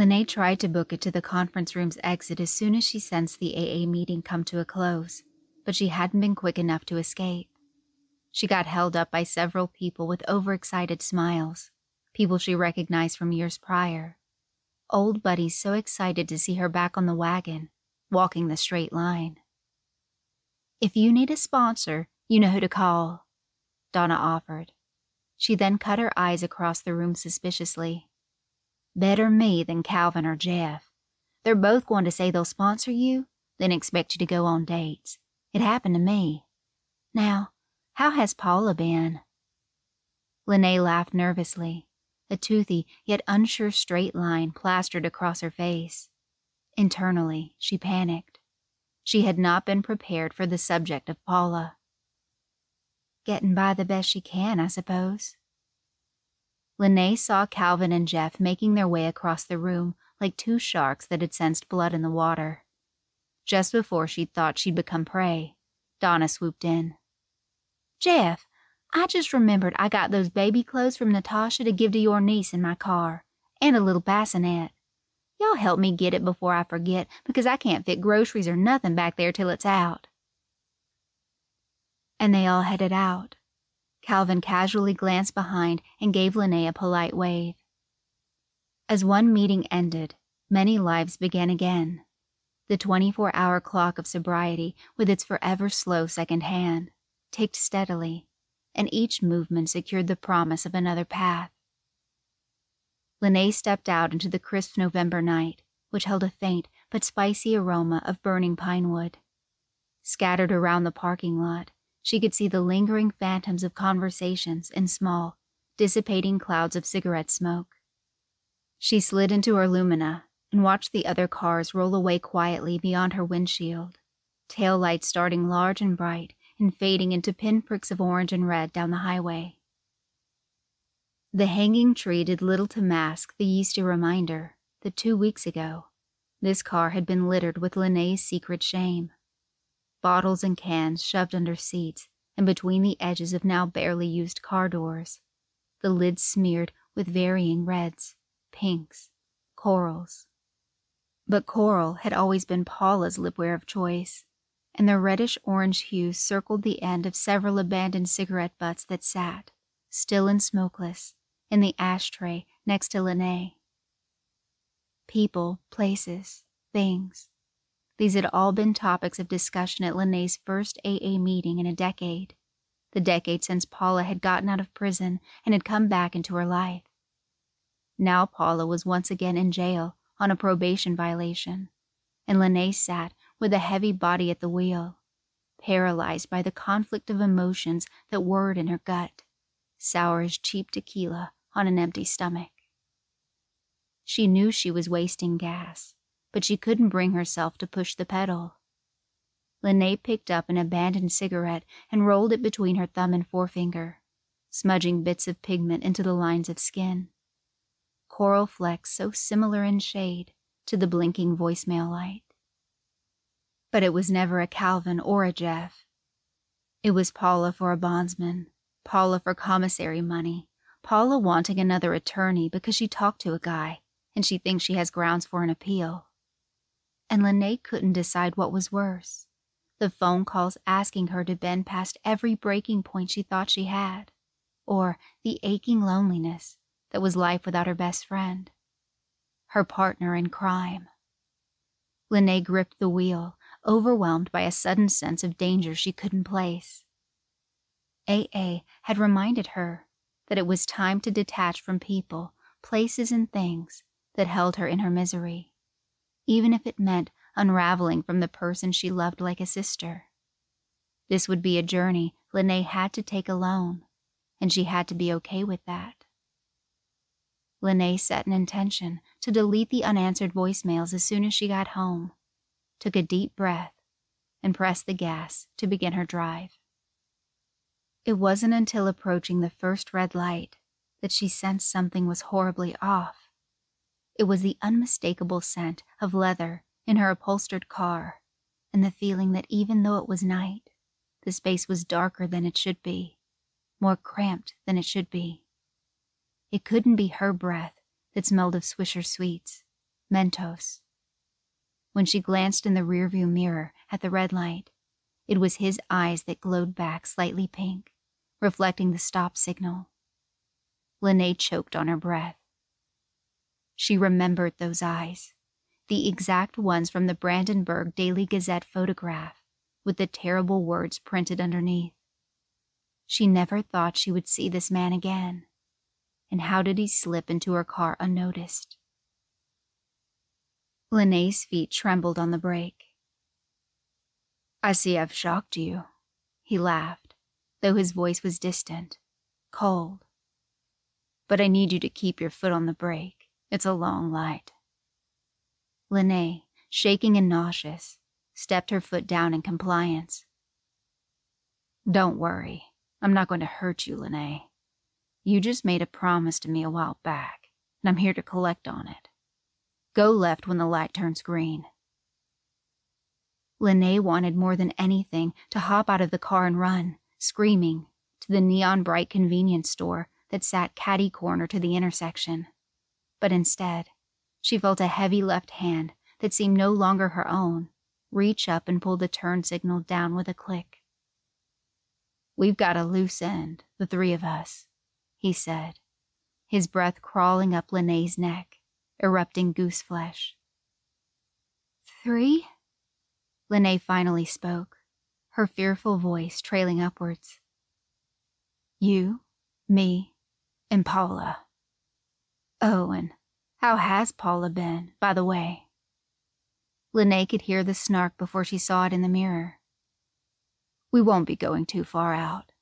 Lene tried to book it to the conference room's exit as soon as she sensed the AA meeting come to a close, but she hadn't been quick enough to escape. She got held up by several people with overexcited smiles, people she recognized from years prior. Old buddies so excited to see her back on the wagon, walking the straight line. "If you need a sponsor, you know who to call," Donna offered. She then cut her eyes across the room suspiciously. "Better me than Calvin or Jeff. They're both going to say they'll sponsor you, then expect you to go on dates. It happened to me. Now, how has Paula been?" Lene laughed nervously, a toothy yet unsure straight line plastered across her face. Internally, she panicked. She had not been prepared for the subject of Paula. "Getting by the best she can, I suppose." Lene saw Calvin and Jeff making their way across the room like two sharks that had sensed blood in the water. Just before she thought she'd become prey, Donna swooped in. "Jeff, I just remembered I got those baby clothes from Natasha to give to your niece in my car, and a little bassinet. Y'all help me get it before I forget, because I can't fit groceries or nothing back there till it's out." And they all headed out. Calvin casually glanced behind and gave Lene a polite wave. As one meeting ended, many lives began again. The 24-hour clock of sobriety, with its forever slow second hand, ticked steadily, and each movement secured the promise of another path. Lene stepped out into the crisp November night, which held a faint but spicy aroma of burning pine wood. Scattered around the parking lot, she could see the lingering phantoms of conversations in small, dissipating clouds of cigarette smoke. She slid into her Lumina and watched the other cars roll away quietly beyond her windshield, tail lights starting large and bright and fading into pinpricks of orange and red down the highway. The hanging tree did little to mask the yeasty reminder that 2 weeks ago, this car had been littered with Lene's secret shame. Bottles and cans shoved under seats and between the edges of now barely used car doors, the lids smeared with varying reds, pinks, corals. But coral had always been Paula's lipwear of choice, and the reddish-orange hues circled the end of several abandoned cigarette butts that sat, still and smokeless, in the ashtray next to Lene. People, places, things. These had all been topics of discussion at Lene's first AA meeting in a decade, the decade since Paula had gotten out of prison and had come back into her life. Now Paula was once again in jail on a probation violation, and Lene sat with a heavy body at the wheel, paralyzed by the conflict of emotions that whirred in her gut, sour as cheap tequila on an empty stomach. She knew she was wasting gas, but she couldn't bring herself to push the pedal. Lene picked up an abandoned cigarette and rolled it between her thumb and forefinger, smudging bits of pigment into the lines of skin. Coral flecks so similar in shade to the blinking voicemail light. But it was never a Calvin or a Jeff. It was Paula for a bondsman, Paula for commissary money, Paula wanting another attorney because she talked to a guy and she thinks she has grounds for an appeal. And Lene couldn't decide what was worse, the phone calls asking her to bend past every breaking point she thought she had, or the aching loneliness that was life without her best friend, her partner in crime. Lene gripped the wheel, overwhelmed by a sudden sense of danger she couldn't place. AA had reminded her that it was time to detach from people, places, and things that held her in her misery, even if it meant unraveling from the person she loved like a sister. This would be a journey Lene had to take alone, and she had to be okay with that. Lene set an intention to delete the unanswered voicemails as soon as she got home, took a deep breath, and pressed the gas to begin her drive. It wasn't until approaching the first red light that she sensed something was horribly off. It was the unmistakable scent of leather in her upholstered car, and the feeling that even though it was night, the space was darker than it should be, more cramped than it should be. It couldn't be her breath that smelled of Swisher Sweets. Mentos. When she glanced in the rearview mirror at the red light, it was his eyes that glowed back slightly pink, reflecting the stop signal. Lene choked on her breath. She remembered those eyes, the exact ones from the Brandenburg Daily Gazette photograph, with the terrible words printed underneath. She never thought she would see this man again. And how did he slip into her car unnoticed? Lene's feet trembled on the brake. "I see I've shocked you," he laughed, though his voice was distant, cold. "But I need you to keep your foot on the brake. It's a long light." Lene, shaking and nauseous, stepped her foot down in compliance. "Don't worry. I'm not going to hurt you, Lene. You just made a promise to me a while back, and I'm here to collect on it. Go left when the light turns green." Lene wanted more than anything to hop out of the car and run, screaming, to the neon-bright convenience store that sat catty-corner to the intersection. But instead, she felt a heavy left hand that seemed no longer her own reach up and pull the turn signal down with a click. "We've got a loose end, the three of us," he said, his breath crawling up Lene's neck, erupting goose flesh. "Three?" Lene finally spoke, her fearful voice trailing upwards. "You, me, and Paula. Oh, and how has Paula been, by the way?" Lene could hear the snark before she saw it in the mirror. "We won't be going too far out.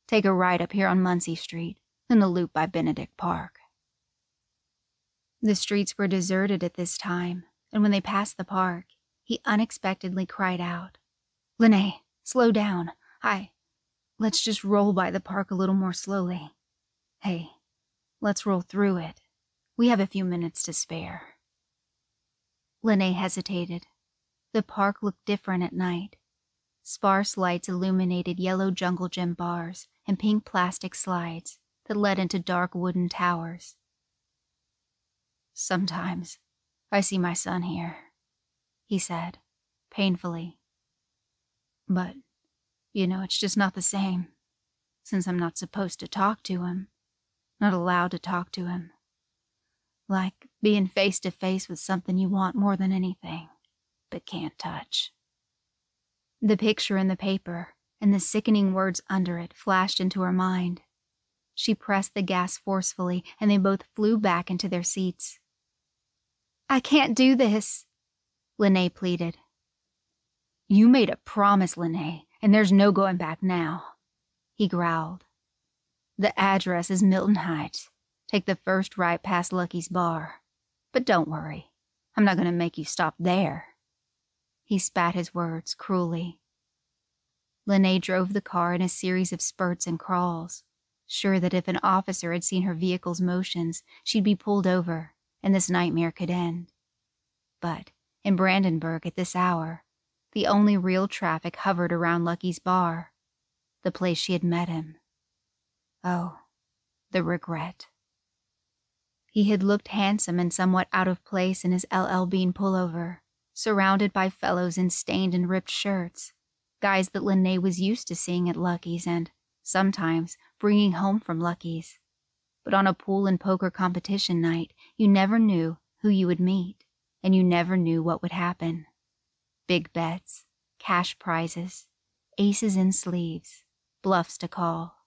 Take a right up here on Muncie Street, then a loop by Benedict Park." The streets were deserted at this time, and when they passed the park, he unexpectedly cried out, "Lene, slow down. Let's just roll by the park a little more slowly. Hey, let's roll through it. We have a few minutes to spare." Lene hesitated. The park looked different at night. Sparse lights illuminated yellow jungle gym bars and pink plastic slides that led into dark wooden towers. "Sometimes I see my son here," he said, painfully. "But, it's just not the same, since I'm not supposed to talk to him, not allowed to talk to him. Like being face to face with something you want more than anything, but can't touch." The picture in the paper and the sickening words under it flashed into her mind. She pressed the gas forcefully, and they both flew back into their seats. "I can't do this," Lene pleaded. "You made a promise, Lene, and there's no going back now," he growled. "The address is Milton Heights. Take the first right past Lucky's bar. But don't worry, I'm not going to make you stop there." He spat his words cruelly. Lene drove the car in a series of spurts and crawls, sure that if an officer had seen her vehicle's motions, she'd be pulled over, and this nightmare could end. But in Brandenburg at this hour, the only real traffic hovered around Lucky's bar, the place she had met him. Oh, the regret. He had looked handsome and somewhat out of place in his LL Bean pullover, surrounded by fellows in stained and ripped shirts, guys that Lene was used to seeing at Lucky's and, sometimes, bringing home from Lucky's. But on a pool and poker competition night, you never knew who you would meet, and you never knew what would happen. Big bets, cash prizes, aces in sleeves, bluffs to call.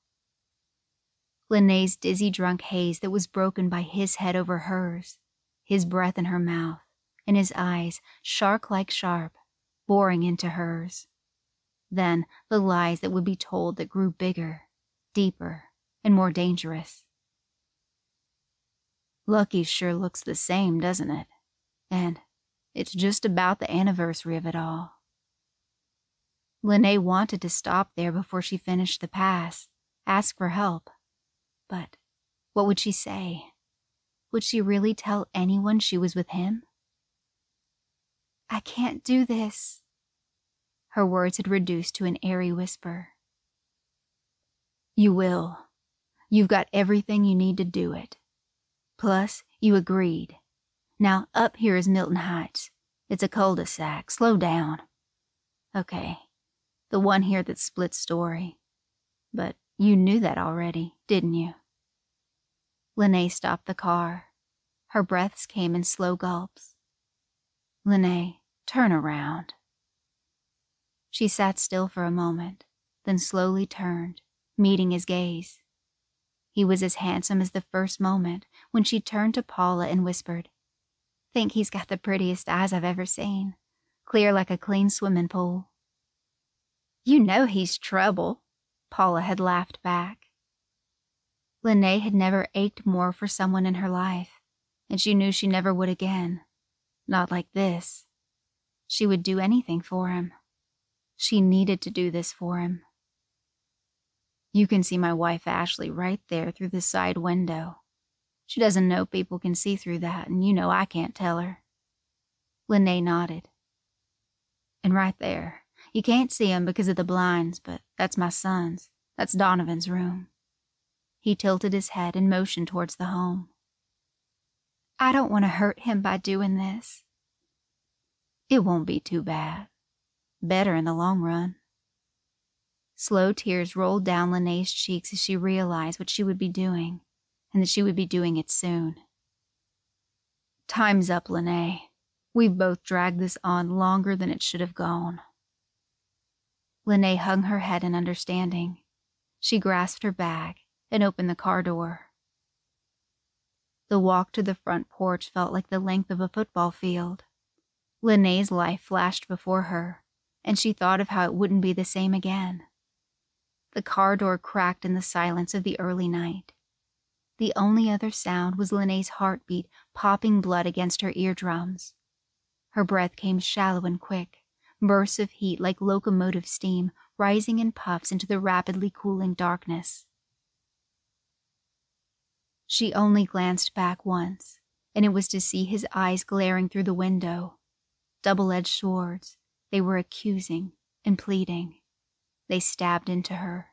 Lene's dizzy drunk haze that was broken by his head over hers, his breath in her mouth, and his eyes, shark-like sharp, boring into hers. Then the lies that would be told that grew bigger, deeper, and more dangerous. "Lucky sure looks the same, doesn't it? And it's just about the anniversary of it all." Lene wanted to stop there before she finished the pass, ask for help. But what would she say? Would she really tell anyone she was with him? "I can't do this." Her words had reduced to an airy whisper. "You will. You've got everything you need to do it. Plus, you agreed. Now, up here is Milton Heights. It's a cul-de-sac. Slow down. Okay, the one here that's split story. But you knew that already, didn't you? Lene stopped the car. Her breaths came in slow gulps. Lene, turn around. She sat still for a moment, then slowly turned, meeting his gaze. He was as handsome as the first moment when she turned to Paula and whispered, "Think he's got the prettiest eyes I've ever seen, clear like a clean swimming pool." "You know he's trouble," Paula had laughed back. Lene had never ached more for someone in her life, and she knew she never would again. Not like this. She would do anything for him. She needed to do this for him. "You can see my wife Ashley right there through the side window. She doesn't know people can see through that, and you know I can't tell her." Lene nodded. "And right there, you can't see him because of the blinds, but that's my son's. That's Donovan's room." He tilted his head and motioned towards the home. "I don't want to hurt him by doing this." "It won't be too bad. Better in the long run." Slow tears rolled down Lene's cheeks as she realized what she would be doing, and that she would be doing it soon. "Time's up, Lene. We've both dragged this on longer than it should have gone." Lene hung her head in understanding. She grasped her bag and opened the car door. The walk to the front porch felt like the length of a football field. Lene's life flashed before her, and she thought of how it wouldn't be the same again. The car door cracked in the silence of the early night. The only other sound was Lene's heartbeat popping blood against her eardrums. Her breath came shallow and quick, bursts of heat like locomotive steam rising in puffs into the rapidly cooling darkness. She only glanced back once, and it was to see his eyes glaring through the window. Double-edged swords, they were accusing and pleading. They stabbed into her.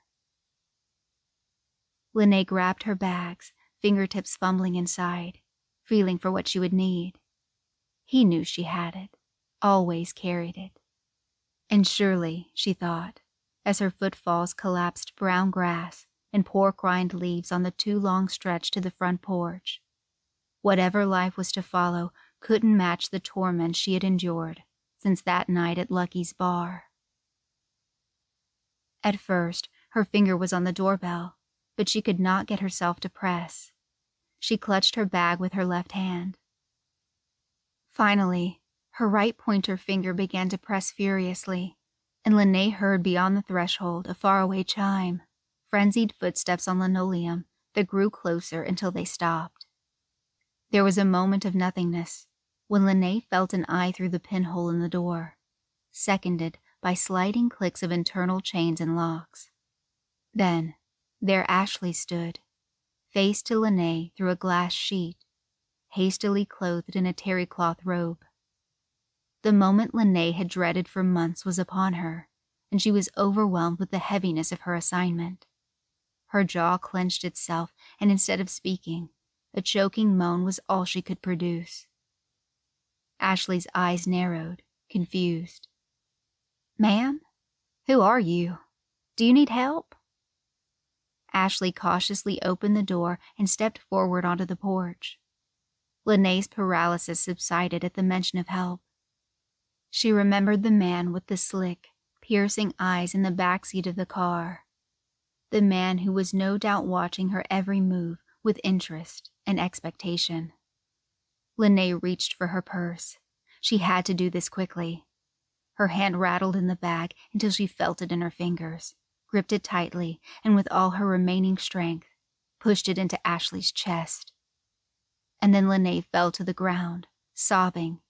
Lene grabbed her bags, fingertips fumbling inside, feeling for what she would need. He knew she had it, always carried it. And surely, she thought, as her footfalls collapsed brown grass and pork-rind leaves on the too long stretch to the front porch, whatever life was to follow couldn't match the torment she had endured since that night at Lucky's bar. At first, her finger was on the doorbell, but she could not get herself to press. She clutched her bag with her left hand. Finally, her right pointer finger began to press furiously, and Lene heard beyond the threshold a faraway chime, frenzied footsteps on linoleum that grew closer until they stopped. There was a moment of nothingness when Lene felt an eye through the pinhole in the door, seconded by sliding clicks of internal chains and locks. Then, there Ashley stood, face to Lene through a glass sheet, hastily clothed in a terry cloth robe. The moment Lene had dreaded for months was upon her, and she was overwhelmed with the heaviness of her assignment. Her jaw clenched itself, and instead of speaking, a choking moan was all she could produce. Ashley's eyes narrowed, confused. "Ma'am? Who are you? Do you need help?" Ashley cautiously opened the door and stepped forward onto the porch. Lene's paralysis subsided at the mention of help. She remembered the man with the slick, piercing eyes in the backseat of the car. The man who was no doubt watching her every move with interest and expectation. Lene reached for her purse. She had to do this quickly. Her hand rattled in the bag until she felt it in her fingers, gripped it tightly, and with all her remaining strength, pushed it into Ashley's chest. And then Lene fell to the ground, sobbing,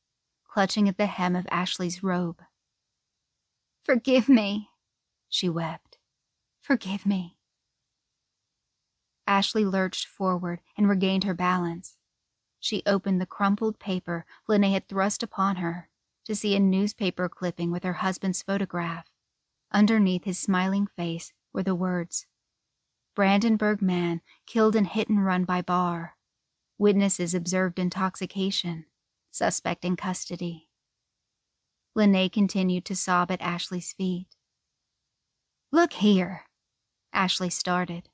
clutching at the hem of Ashley's robe. "Forgive me," she wept. "Forgive me." Ashley lurched forward and regained her balance. She opened the crumpled paper Lene had thrust upon her to see a newspaper clipping with her husband's photograph. Underneath his smiling face were the words, "Brandenburg man killed and hit and run by bar. Witnesses observed intoxication. Suspect in custody. Lene continued to sob at Ashley's feet. Look here, Ashley started.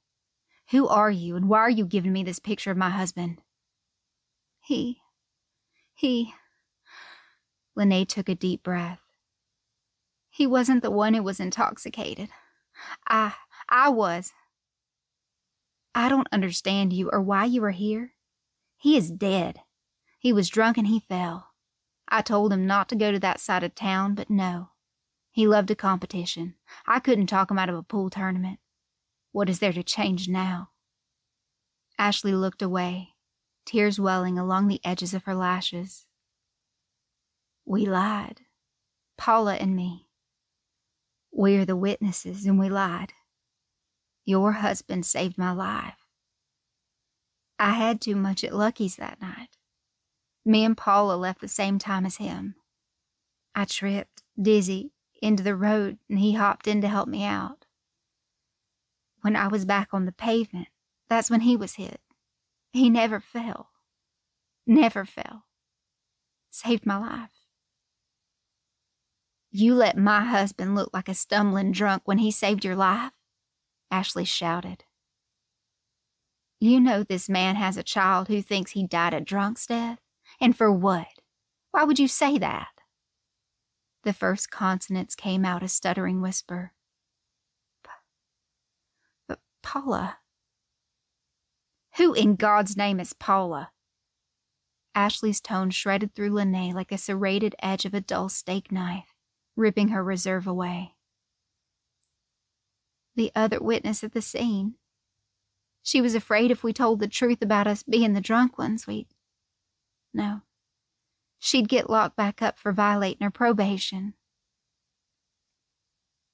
Who are you, and why are you giving me this picture of my husband? He... Lene took a deep breath. He wasn't the one who was intoxicated. I was. I don't understand you or why you are here. He is dead. He was drunk and he fell. I told him not to go to that side of town, but no. He loved a competition. I couldn't talk him out of a pool tournament. What is there to change now? Ashley looked away, tears welling along the edges of her lashes. We lied. Paula and me. We're the witnesses, and we lied. Your husband saved my life. I had too much at Lucky's that night. Me and Paula left the same time as him. I tripped, dizzy, into the road, and he hopped in to help me out. When I was back on the pavement, that's when he was hit. He never fell. Never fell. Saved my life. You let my husband look like a stumbling drunk when he saved your life? Ashley shouted. You know this man has a child who thinks he died a drunk's death? And for what? Why would you say that? The first consonants came out a stuttering whisper. But Paula. Who in God's name is Paula? Ashley's tone shredded through Lene like a serrated edge of a dull steak knife, ripping her reserve away. The other witness at the scene. She was afraid if we told the truth about us being the drunk ones, No. She'd get locked back up for violating her probation.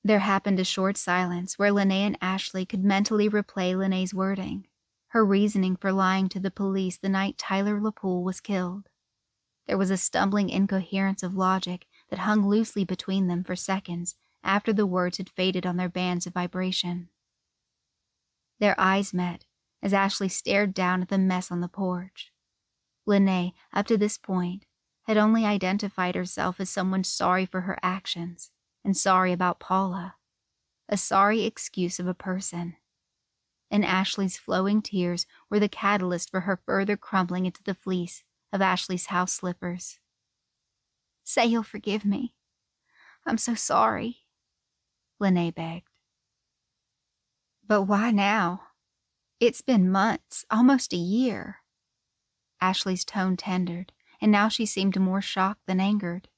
There happened a short silence where Lene and Ashley could mentally replay Lene's wording, her reasoning for lying to the police the night Tyler LaPoole was killed. There was a stumbling incoherence of logic that hung loosely between them for seconds after the words had faded on their bands of vibration. Their eyes met as Ashley stared down at the mess on the porch. Lene, up to this point, had only identified herself as someone sorry for her actions and sorry about Paula, a sorry excuse of a person. And Ashley's flowing tears were the catalyst for her further crumbling into the fleece of Ashley's house slippers. Say you'll forgive me. I'm so sorry, Lene begged. But why now? It's been months, almost a year. Ashley's tone tendered, and now she seemed more shocked than angered.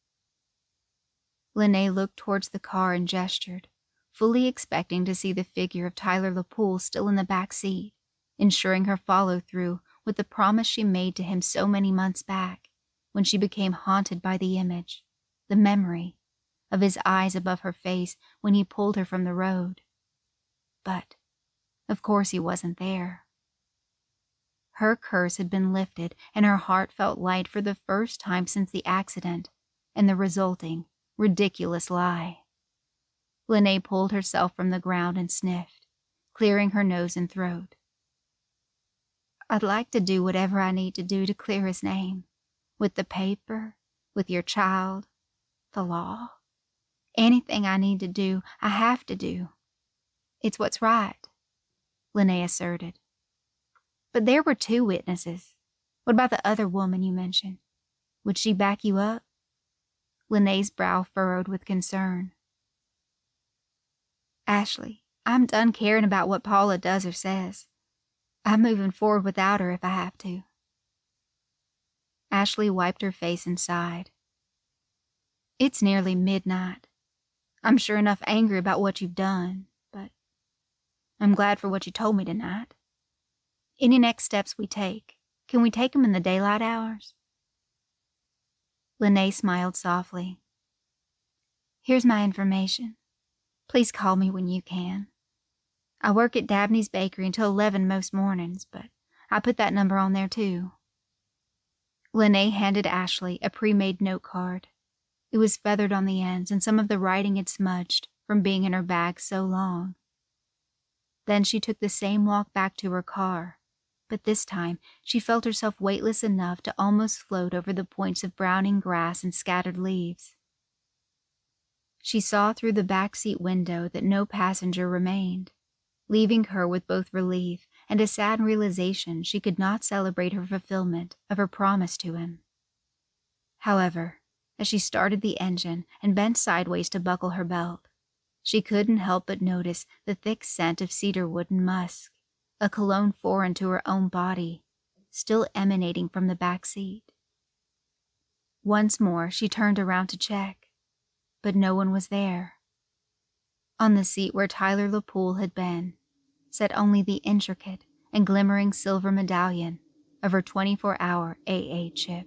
Lene looked towards the car and gestured, fully expecting to see the figure of Tyler LaPoole still in the back seat, ensuring her follow-through with the promise she made to him so many months back, when she became haunted by the image, the memory, of his eyes above her face when he pulled her from the road. But, of course, he wasn't there. Her curse had been lifted, and her heart felt light for the first time since the accident and the resulting, ridiculous lie. Lene pulled herself from the ground and sniffed, clearing her nose and throat. I'd like to do whatever I need to do to clear his name, with the paper, with your child, the law. Anything I need to do, I have to do. It's what's right, Lene asserted. But there were 2 witnesses. What about the other woman you mentioned? Would she back you up? Lene's brow furrowed with concern. Ashley, I'm done caring about what Paula does or says. I'm moving forward without her if I have to. Ashley wiped her face and sighed. It's nearly midnight. I'm sure enough angry about what you've done, but I'm glad for what you told me tonight. Any next steps we take, can we take them in the daylight hours? Lene smiled softly. Here's my information. Please call me when you can. I work at Dabney's Bakery until 11 most mornings, but I put that number on there too. Lene handed Ashley a pre-made note card. It was feathered on the ends, and some of the writing had smudged from being in her bag so long. Then she took the same walk back to her car, but this time she felt herself weightless enough to almost float over the points of browning grass and scattered leaves. She saw through the backseat window that no passenger remained, leaving her with both relief and a sad realization she could not celebrate her fulfillment of her promise to him. However, as she started the engine and bent sideways to buckle her belt, she couldn't help but notice the thick scent of cedarwood and musk, a cologne foreign to her own body, still emanating from the back seat. Once more she turned around to check, but no one was there. On the seat where Tyler LaPoole had been sat only the intricate and glimmering silver medallion of her 24-hour AA chip.